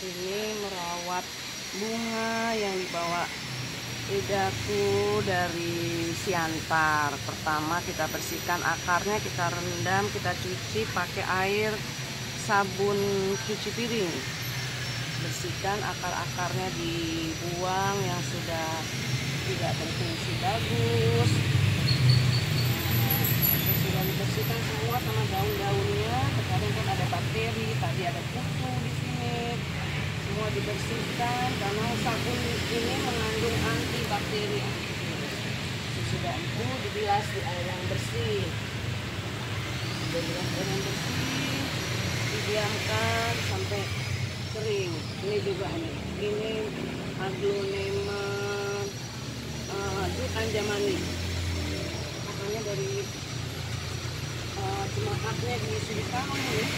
Ini merawat bunga yang dibawa Idaku dari Siantar. Pertama kita bersihkan akarnya, kita rendam, kita cuci pakai air sabun cuci piring. Bersihkan akar-akarnya, dibuang yang sudah tidak berfungsi bagus. Sudah dibersihkan semua sama daun-daunnya. Terkadang kan ada bakteri, tadi ada kutu di sini. Semua dibersihkan karena sabun ini mengandung antibakteri. Sudah itu dibilas di air yang bersih. Dibilas air yang bersih, didiamkan sampai kering. Ini juga ini aglonema anjamani. Makanya dari jemaatnya di sini kamu nih.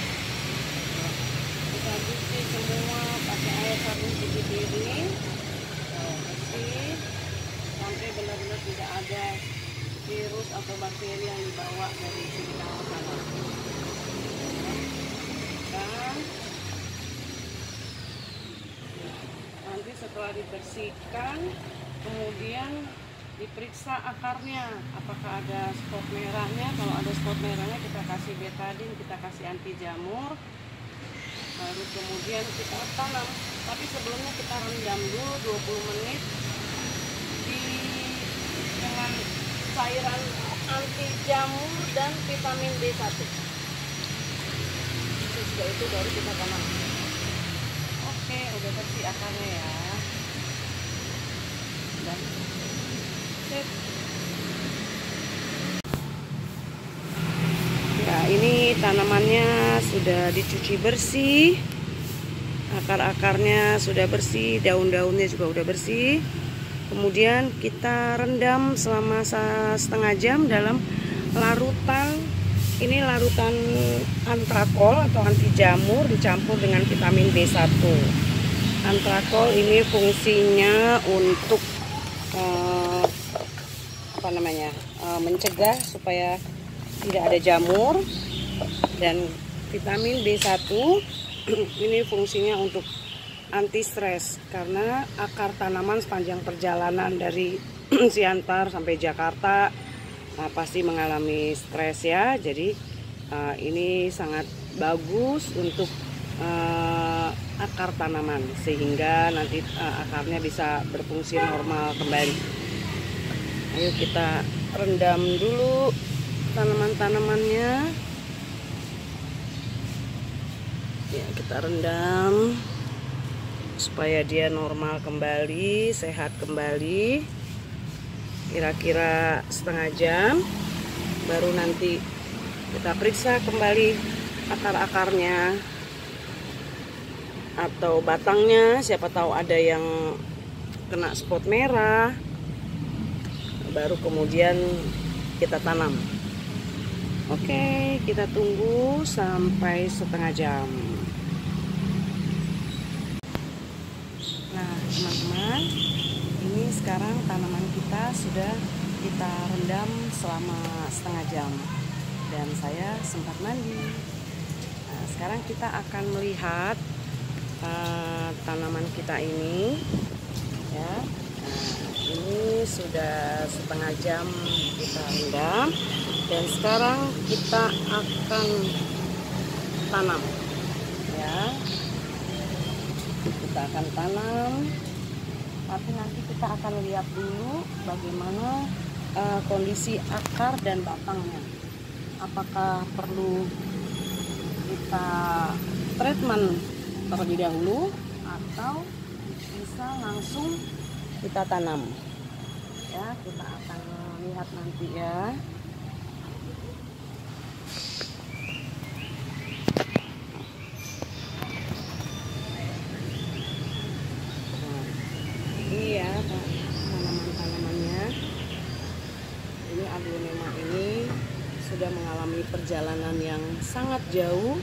Kita cuci semua pakai air sabun cuci piring, bersih sampai benar-benar tidak ada virus atau bakteri yang dibawa dari sini ke sana. Dan nanti setelah dibersihkan, kemudian diperiksa akarnya apakah ada spot merahnya. Kalau ada spot merahnya kita kasih betadin, kita kasih anti jamur. Baru kemudian kita tanam, tapi sebelumnya kita rendam dulu 20 menit dengan cairan anti jamur dan vitamin B1. Sesudah itu baru kita tanam. Oke, udah bersih akarnya ya. Dan sip. Ya, ini tanamannya sudah dicuci bersih, akar-akarnya sudah bersih, daun-daunnya juga udah bersih. Kemudian kita rendam selama setengah jam dalam larutan. Ini larutan antrakol atau anti jamur dicampur dengan vitamin B1. Antrakol ini fungsinya untuk mencegah supaya tidak ada jamur, dan vitamin B1 ini fungsinya untuk anti stres karena akar tanaman sepanjang perjalanan dari Siantar sampai Jakarta pasti mengalami stres ya. Jadi ini sangat bagus untuk akar tanaman sehingga nanti akarnya bisa berfungsi normal kembali. Ayo kita rendam dulu tanaman-tanamannya ya, kita rendam supaya dia normal kembali, sehat kembali. Kira-kira setengah jam baru nanti kita periksa kembali akar-akarnya atau batangnya, siapa tahu ada yang kena spot merah, baru kemudian kita tanam. Oke, kita tunggu sampai setengah jam. Nah, teman-teman, ini sekarang tanaman kita sudah kita rendam selama setengah jam dan saya sempat mandi. Nah, sekarang kita akan melihat tanaman kita ini ya. Nah, ini sudah setengah jam kita rendam dan sekarang kita akan tanam ya. Kita akan tanam, tapi nanti kita akan lihat dulu bagaimana kondisi akar dan batangnya. Apakah perlu kita treatment terlebih dahulu atau bisa langsung kita tanam ya. Kita akan lihat nanti ya. Ini ya tanaman-tanamannya. Ini aglonema ini sudah mengalami perjalanan yang sangat jauh.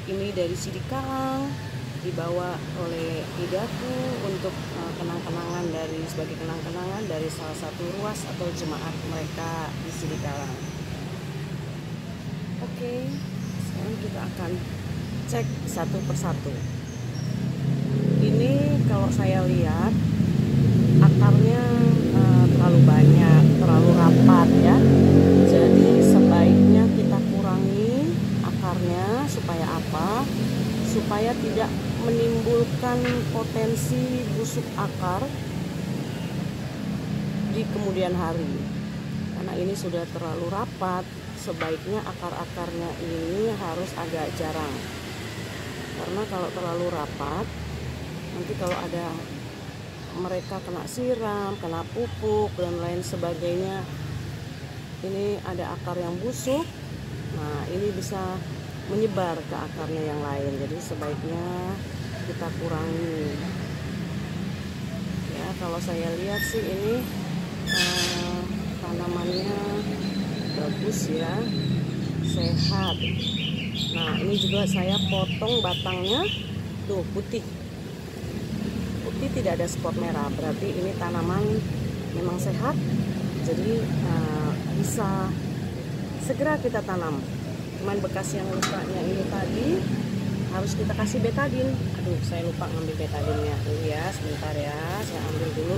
Ini dari Sidikalang dibawa oleh Idaku untuk kenang-kenangan sebagai kenang-kenangan dari salah satu ruas atau jemaat mereka di Sidikalang. Oke, sekarang kita akan cek satu persatu. ini kalau saya lihat akarnya terlalu banyak, terlalu rapat ya. Jadi sebaiknya kita kurangi akarnya. Supaya apa? Supaya tidak menimbulkan potensi busuk akar di kemudian hari. Karena ini sudah terlalu rapat, sebaiknya akar-akarnya ini harus agak jarang. Karena kalau terlalu rapat, nanti kalau ada mereka kena siram, kena pupuk dan lain sebagainya, ini ada akar yang busuk, nah ini bisa menyebar ke akarnya yang lain. Jadi sebaiknya kita kurangi ya. Kalau saya lihat sih ini tanamannya bagus ya, sehat. Nah ini juga saya potong batangnya tuh putih, tidak ada spot merah, berarti ini tanaman memang sehat. Jadi bisa segera kita tanam. Cuman bekas yang lukanya ini tadi harus kita kasih betadin. Aduh, saya lupa ngambil betadinnya. Dulu ya, sebentar ya, saya ambil dulu.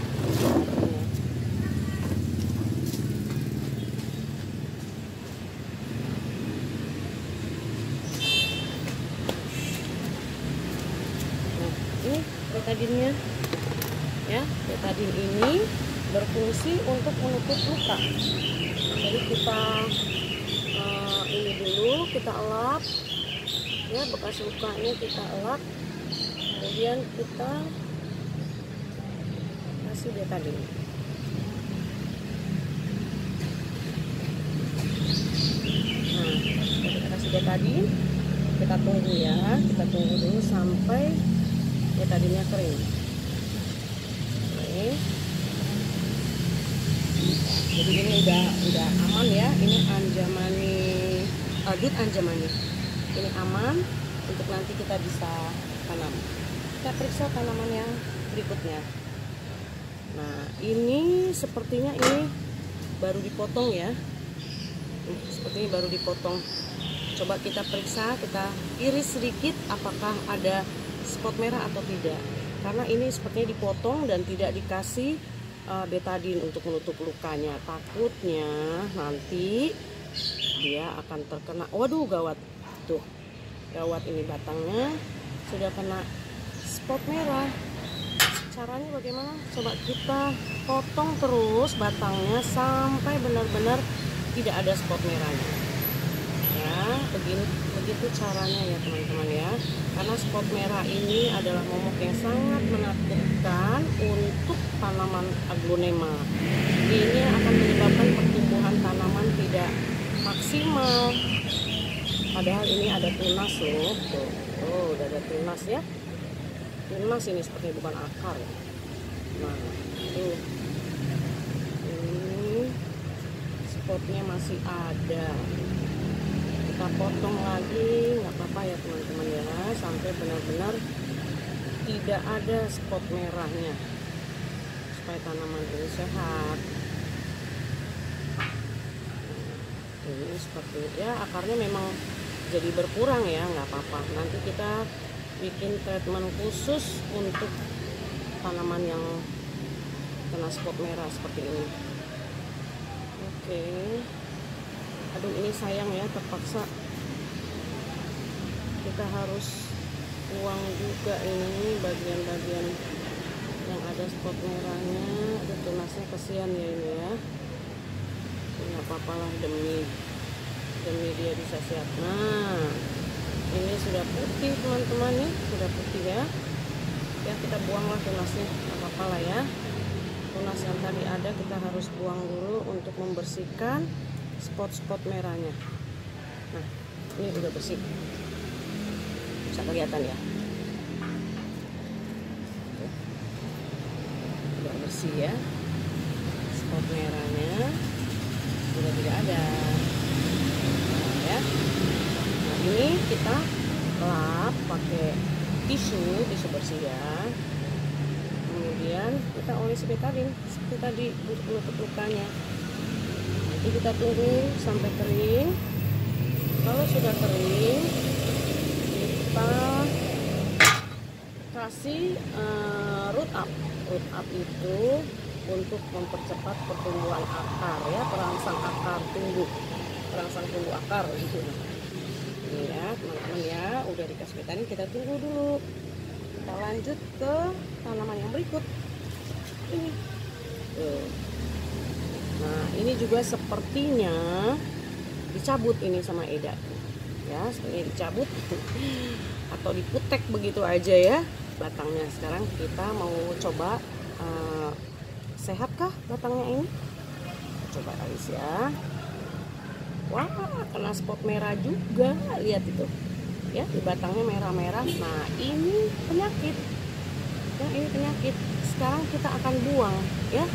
Nah, ini betadinnya. Ya, betadin ini berfungsi untuk menutup luka. Jadi kita ini dulu kita elap ya, bekas lukanya kita elap, kemudian kita kasih betadin. Nah, kita kasih betadin, kita tunggu ya, kita tunggu dulu sampai betadinnya kering. Jadi ini udah aman ya. Ini anjamani, dut anjamani. Ini aman untuk nanti kita bisa tanam. Kita periksa tanaman yang berikutnya. Nah ini sepertinya ini baru dipotong ya. Sepertinya baru dipotong. Coba kita periksa, kita iris sedikit apakah ada spot merah atau tidak. Karena ini sepertinya dipotong dan tidak dikasih betadin untuk menutup lukanya. Takutnya nanti dia akan terkena, waduh gawat, tuh gawat, ini batangnya sudah kena spot merah. Caranya bagaimana? Coba kita potong terus batangnya sampai benar-benar tidak ada spot merahnya ya. Begitu caranya ya teman-teman ya. Karena spot merah ini adalah momok yang sangat menakutkan untuk tanaman aglonema. Ini akan menyebabkan pertumbuhan tanaman tidak maksimal. Padahal ini ada tunas loh, tuh udah ada tunas ya. Tunas ini seperti bukan akar. Nah tuh, ini spotnya masih ada. Kita potong lagi, nggak apa-apa ya teman-teman ya, sampai benar-benar tidak ada spot merahnya, supaya tanaman ini sehat. Ini seperti ya, akarnya memang jadi berkurang ya, nggak apa-apa. Nanti kita bikin treatment khusus untuk tanaman yang kena spot merah seperti ini. Oke. Aduh ini sayang ya, terpaksa kita harus buang juga ini bagian-bagian yang ada spot merahnya. Aduh tunasnya kesian ya ini ya. Nggak apa-apa lah, demi dia bisa sehat. Nah ini sudah putih teman-teman nih, sudah putih ya. Ya kita buanglah tunasnya, nggak apa-apa lah ya. Tunas yang tadi ada kita harus buang dulu untuk membersihkan spot-spot merahnya. Nah ini udah bersih, bisa kelihatan ya, udah bersih ya, spot merahnya sudah tidak ada ya. Nah ini kita lap pakai tisu bersih ya, kemudian kita olesi betadin seperti tadi untuk menutup lukanya. Nanti kita tunggu sampai kering. Kalau sudah kering, kita kasih root up. Root up itu untuk mempercepat pertumbuhan akar ya, perangsang akar tumbuh, perangsang tumbuh akar gitu. Ini ya teman-teman ya, udah dikasih vitamin, kita tunggu dulu. Kita lanjut ke tanaman yang berikut. Ini. Nah, ini juga sepertinya dicabut ini sama Eda. Ya, sepertinya dicabut atau diputek begitu aja ya batangnya. Sekarang kita mau coba sehatkah batangnya ini? Coba Alis ya. Wah, kena spot merah juga, lihat itu ya, di batangnya merah-merah. Nah, ini penyakit ya, ini penyakit. Sekarang kita akan buang ya,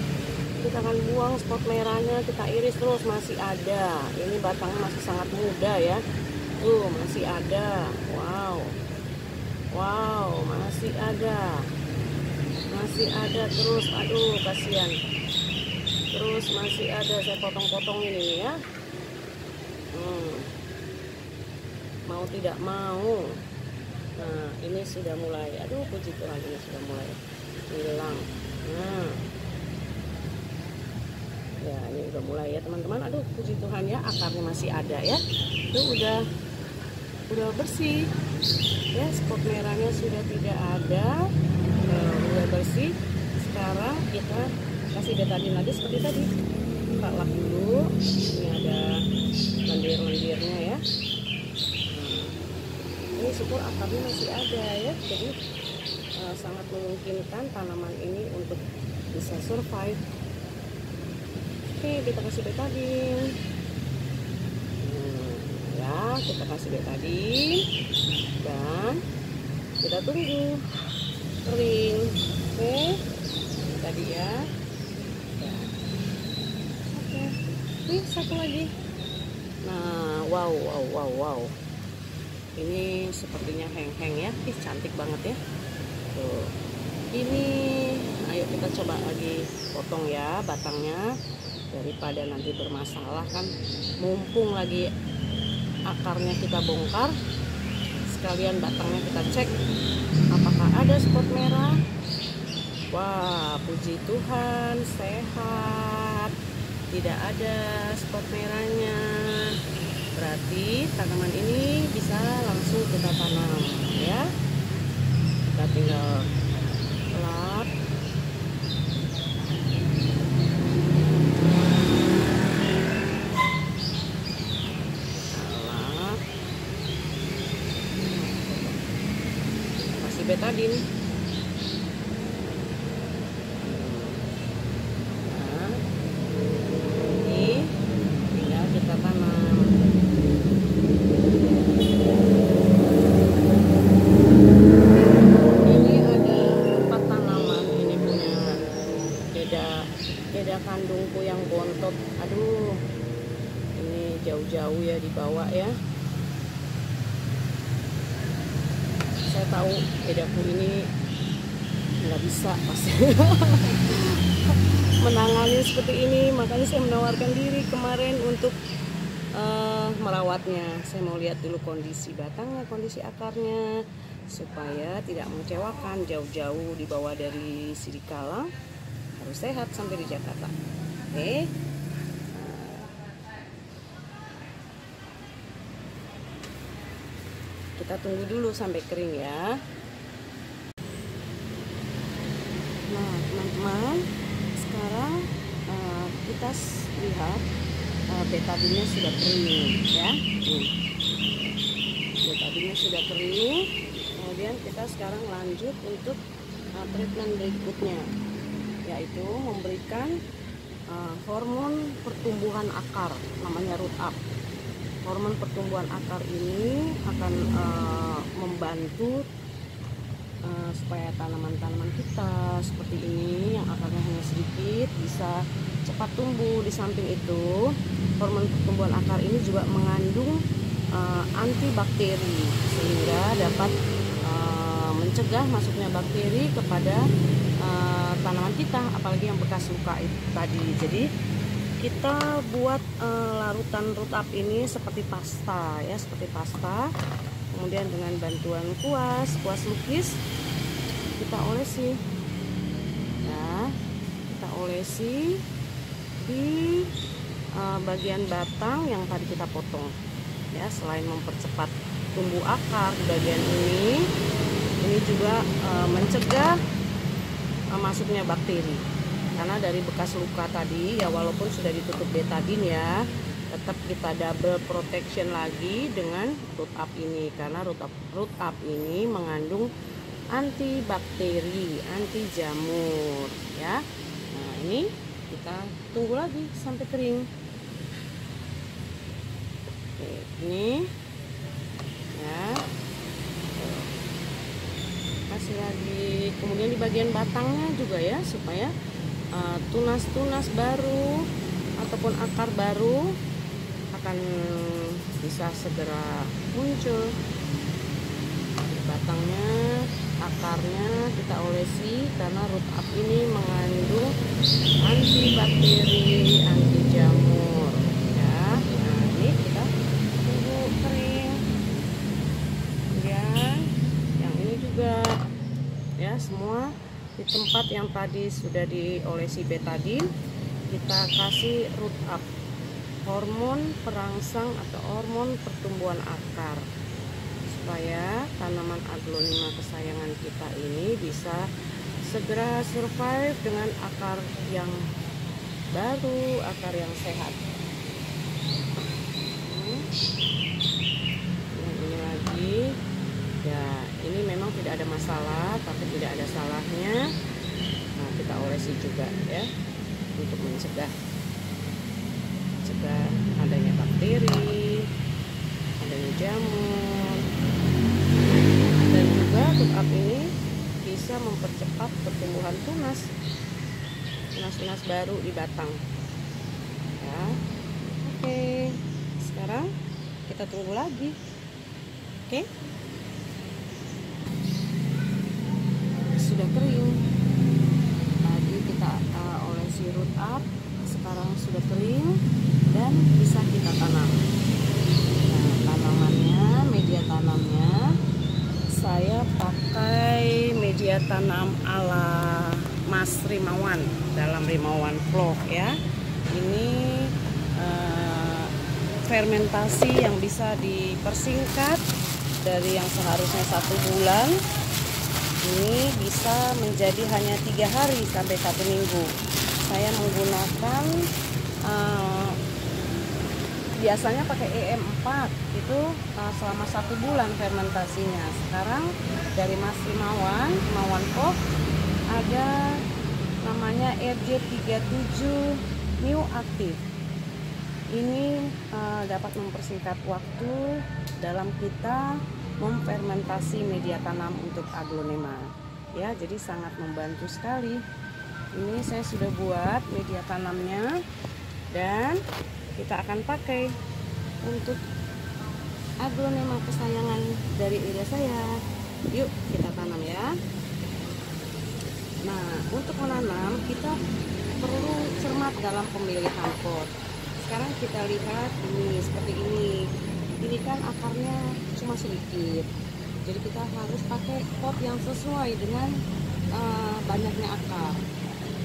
kita akan buang spot merahnya, kita iris terus. Masih ada, ini batangnya masih sangat muda ya, tuh masih ada. Wow, wow, masih ada terus. Aduh, kasihan, terus masih ada. Saya potong-potong ini ya. Mau tidak mau. Nah, ini sudah mulai, aduh puji Tuhan, ini sudah mulai hilang. Nah ya, ini udah mulai ya teman-teman. Aduh puji Tuhan ya, akarnya masih ada ya, itu udah bersih ya, spot merahnya sudah tidak ada. Udah bersih. Sekarang kita kasih betadin lagi seperti tadi. Kita lap dulu, ini ada lendir-lendirnya ya. Ini syukur akarnya masih ada ya, jadi sangat memungkinkan tanaman ini untuk bisa survive. Oke, kita kasih betadin. Ya, kita kasih betadin dan kita tunggu kering. Oke, tadi ya. Oke, nih satu lagi. Nah, wow. Ini sepertinya heng-heng ya, cantik banget ya. Tuh, ini ayo kita coba lagi potong ya batangnya, daripada nanti bermasalah kan. Mumpung lagi akarnya kita bongkar, sekalian batangnya kita cek apakah ada spot merah. Wah, puji Tuhan, sehat, tidak ada spot merahnya. Berarti tanaman ini bisa langsung kita tanam ya. Kita tinggal lap. Kasih betadin. Nah, ini tinggal kita tanam. Beda kandungku yang bontot. Aduh, ini jauh-jauh ya dibawa ya. Saya tahu bedaku ini nggak bisa pasti menangani seperti ini, makanya saya menawarkan diri kemarin untuk merawatnya. Saya mau lihat dulu kondisi batangnya, kondisi akarnya, supaya tidak mengecewakan. Jauh-jauh dibawa dari Sidikalang, harus sehat sampai di Jakarta. Oke. Kita tunggu dulu sampai kering ya. Nah teman-teman, sekarang kita lihat betadinnya sudah kering ya. Betadinnya sudah kering. Kemudian kita sekarang lanjut untuk treatment berikutnya, yaitu memberikan hormon pertumbuhan akar, namanya root up. Hormon pertumbuhan akar ini akan membantu supaya tanaman-tanaman kita seperti ini yang akarnya hanya sedikit bisa cepat tumbuh. Di samping itu, hormon pertumbuhan akar ini juga mengandung antibakteri sehingga dapat mencegah masuknya bakteri kepada tanaman kita, apalagi yang bekas luka itu tadi. Jadi kita buat larutan root up ini seperti pasta ya, seperti pasta. Kemudian dengan bantuan kuas lukis kita olesi ya, kita olesi di bagian batang yang tadi kita potong ya. Selain mempercepat tumbuh akar di bagian ini juga mencegah masuknya bakteri, karena dari bekas luka tadi ya, walaupun sudah ditutup betadine ya, tetap kita double protection lagi dengan root up ini, karena root up ini mengandung antibakteri, anti jamur ya. Nah, ini kita tunggu lagi sampai kering. Oke, ini ya, kasih lagi. Kemudian di bagian batangnya juga ya, supaya tunas-tunas baru ataupun akar baru akan bisa segera muncul. Di batangnya, akarnya kita olesi, karena root up ini mengandung antibakteri, anti jamur ya. Nah, ini kita tunggu kering. Kemudian yang ini juga ya, semua di tempat yang tadi sudah diolesi betadine, kita kasih root up, hormon perangsang atau hormon pertumbuhan akar, supaya tanaman aglonema kesayangan kita ini bisa segera survive dengan akar yang baru, akar yang sehat. Yang ini lagi ya, ini memang tidak ada masalah, tapi tidak ada salahnya kita olesi juga ya, untuk mencegah adanya bakteri, adanya jamur, dan juga root up ini bisa mempercepat pertumbuhan tunas baru di batang ya. Oke, sekarang kita tunggu lagi. Oke, sudah kering. Tadi kita olesi root up, sekarang sudah kering dan bisa kita tanam. Nah, tanamannya, media tanamnya, saya pakai media tanam ala Mas Rimawan dalam Rimawan Vlog ya. Ini fermentasi yang bisa dipersingkat dari yang seharusnya 1 bulan, ini bisa menjadi hanya 3 hari sampai 1 minggu. Saya menggunakan biasanya pakai EM4 itu selama 1 bulan fermentasinya. Sekarang dari Mas Rimawan Pop ada namanya RJ37 New Active. Ini dapat mempersingkat waktu dalam kita memfermentasi media tanam untuk aglonema ya, jadi sangat membantu sekali. Ini saya sudah buat media tanamnya dan kita akan pakai untuk aglonema kesayangan dari ide saya. Yuk kita tanam ya. Nah, untuk menanam kita perlu cermat dalam pemilihan pot. Sekarang kita lihat ini seperti ini. Ini kan akarnya cuma sedikit, jadi kita harus pakai pot yang sesuai dengan banyaknya akar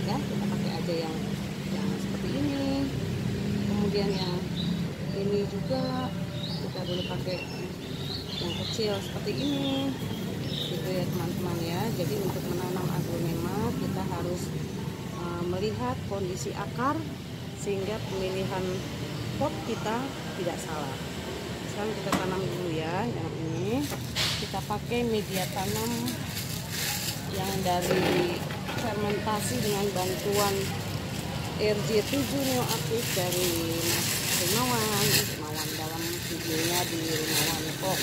ya. Kita pakai aja yang seperti ini. Kemudian yang ini juga kita boleh pakai yang kecil seperti ini gitu ya teman-teman ya. Jadi untuk menanam aglonema kita harus melihat kondisi akar sehingga pemilihan pot kita tidak salah. Sekarang kita tanam dulu ya. Yang ini kita pakai media tanam yang dari fermentasi dengan bantuan RJ7 New Active dari Mas Rimawan dalam videonya di Rimawan Pop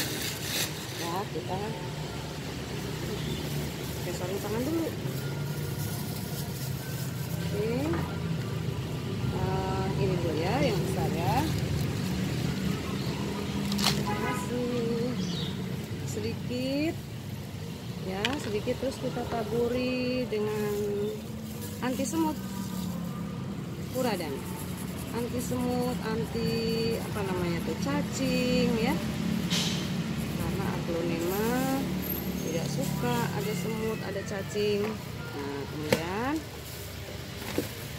ya. Kita sarung tangan dulu. Oke, ini dulu ya yang besar ya. Kasih sedikit ya, sedikit, terus kita taburi dengan anti semut Curadan, anti semut, anti apa namanya tuh, cacing ya, karena aglonema tidak suka ada semut, ada cacing. Nah, kemudian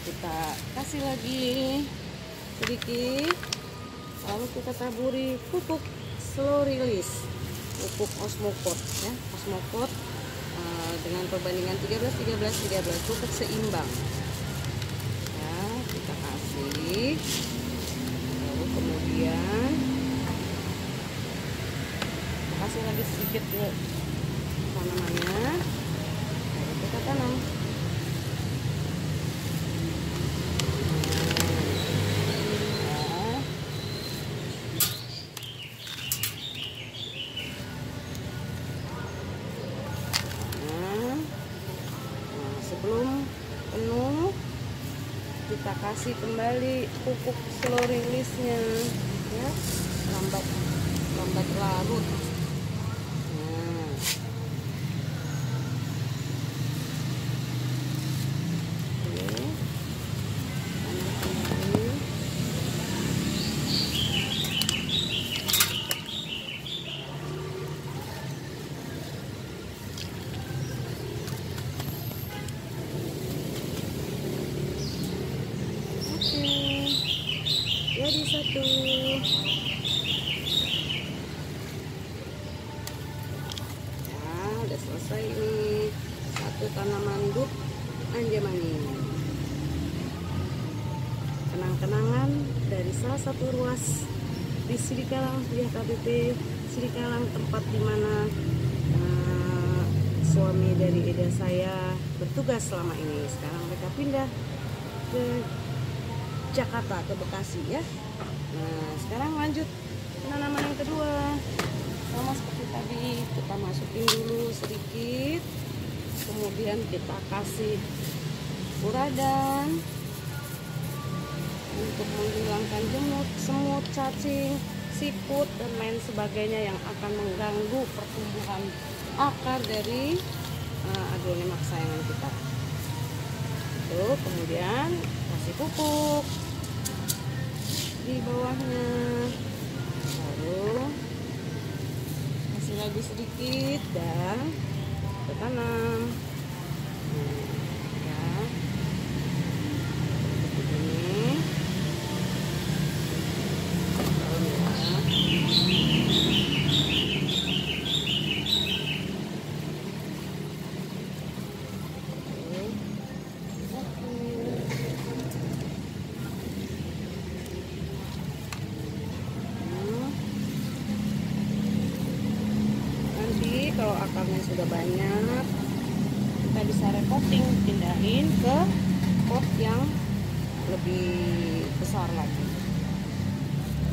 kita kasih lagi sedikit, lalu kita taburi pupuk slow release, pupuk Osmocote ya, Osmocote dengan perbandingan 13 pupuk seimbang ya, kita kasih. Lalu kemudian kita kasih lagi sedikit ke tanamannya, lalu kita tanam. Sebelum penuh kita kasih kembali pupuk slow release nya ya, lambat larut. Nah, oke, tanam kembali. Jadi satu. Nah, udah selesai ini satu tanaman dut anjamani. Kenang-kenangan dari salah satu ruas di Sidikalang di HKBP Sidikalang, tempat dimana suami dari Eda saya bertugas selama ini. Sekarang mereka pindah ke Jakarta, ke Bekasi ya. Nah, sekarang lanjut penanaman yang kedua. Sama seperti tadi, kita masukin dulu sedikit, kemudian kita kasih furadan untuk menghilangkan semut, cacing, siput dan lain sebagainya yang akan mengganggu pertumbuhan akar dari aglonema kesayangan kita. Tuh, kemudian kasih pupuk di bawahnya, lalu kasih lagi sedikit dan kita tanam. Ya, seperti ini. Kalau akarnya sudah banyak, kita bisa repotting, pindahin ke pot yang lebih besar lagi.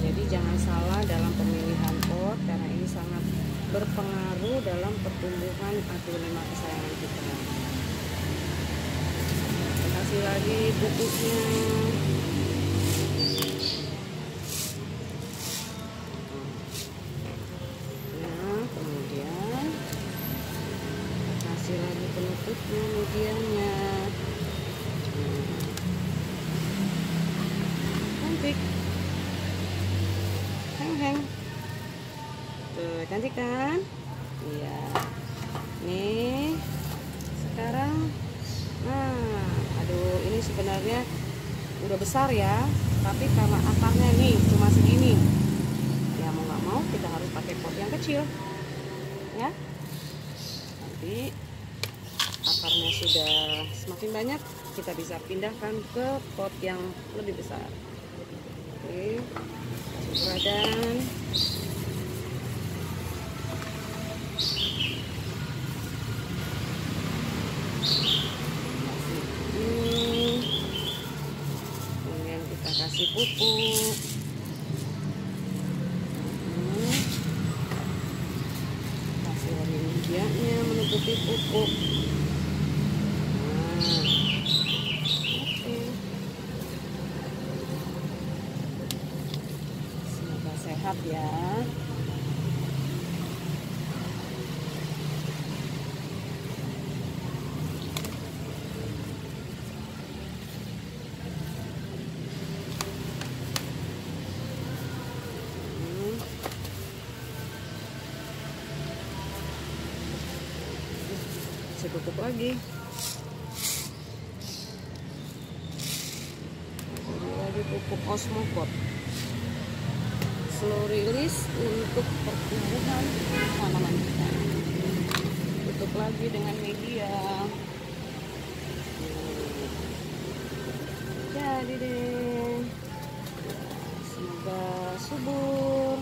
Jadi jangan salah dalam pemilihan pot, karena ini sangat berpengaruh dalam pertumbuhan aglonema kesayangan kita. Kita kasih lagi pupuknya. Lagi penutupnya, mediannya. Cantik, heng tuh, cantik kan? Iya, nih sekarang. Nah, aduh, ini sebenarnya udah besar ya, tapi karena akarnya nih cuma segini ya, mau nggak mau kita harus pakai pot yang kecil ya. Nanti akarnya sudah semakin banyak, kita bisa pindahkan ke pot yang lebih besar. Oke, kasih furadan. Kemudian kita kasih pupuk. Kasih lagi medianya menutupi pupuk. Sehat ya. Saya tutup lagi. Ini lagi pupuk Osmocot. Slow release untuk pertumbuhan tanaman kita. Tutup lagi dengan media. Jadi deh, semoga subur.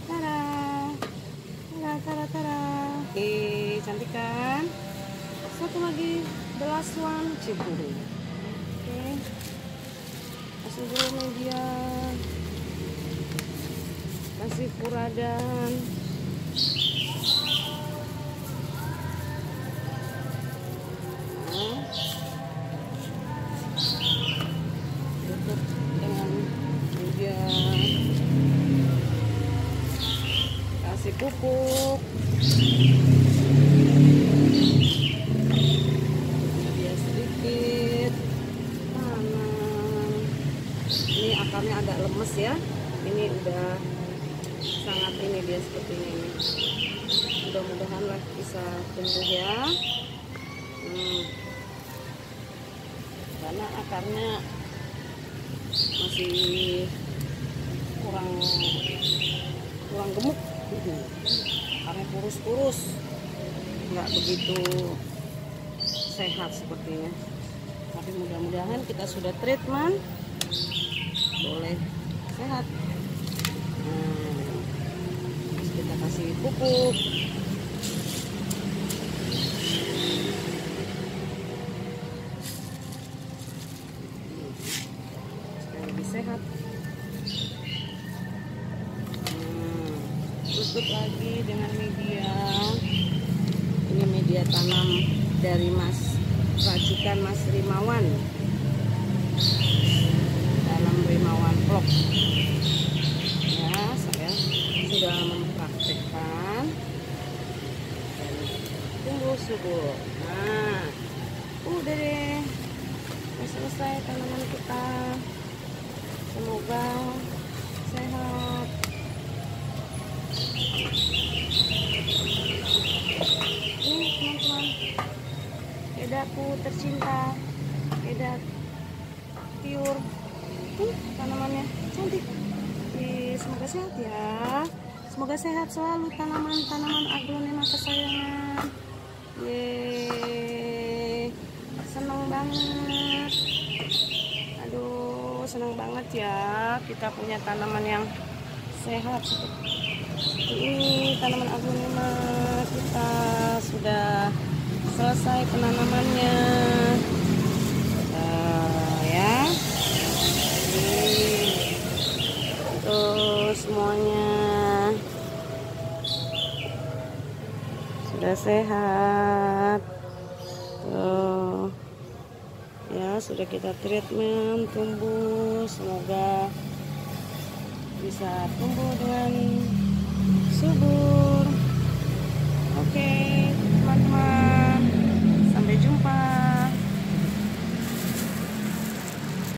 Tara, tara, tara, tara. Cantik kan? Satu lagi, the last one, ciburu. Oke, kasih dulu media, kasih furadan. Tutup dengan media, kasih pupuk, media sedikit, tanam. Ini akarnya agak lemes ya, ini udah sangat ini dia seperti ini. Mudah-mudahan lah bisa tumbuh ya. Karena akarnya masih kurang gemuk, akarnya kurus-kurus, nggak begitu sehat sepertinya. Tapi mudah-mudahan kita sudah treatment, boleh sehat. Terus kita kasih pupuk. Sehat. Tutup lagi dengan media. Ini media tanam dari racikan Mas Rimawan dalam Rimawan Vlog. Ya, saya sudah mempraktekkan dan tunggu subur. Nah, udah deh, udah selesai tanaman kita. Semoga sehat. Ini teman-teman, edaku tercinta, edak pure. Tanamannya cantik. Semoga sehat ya. Semoga sehat selalu tanaman-tanaman aglonema kesayangan. Yeay, seneng banget. Aduh, senang banget ya kita punya tanaman yang sehat seperti ini. Tanaman aglonema kita sudah selesai penanamannya. Ya, tuh semuanya sudah sehat. Tuh ya, sudah kita treatment, tumbuh, semoga bisa tumbuh dengan subur. Oke teman-teman, sampai jumpa.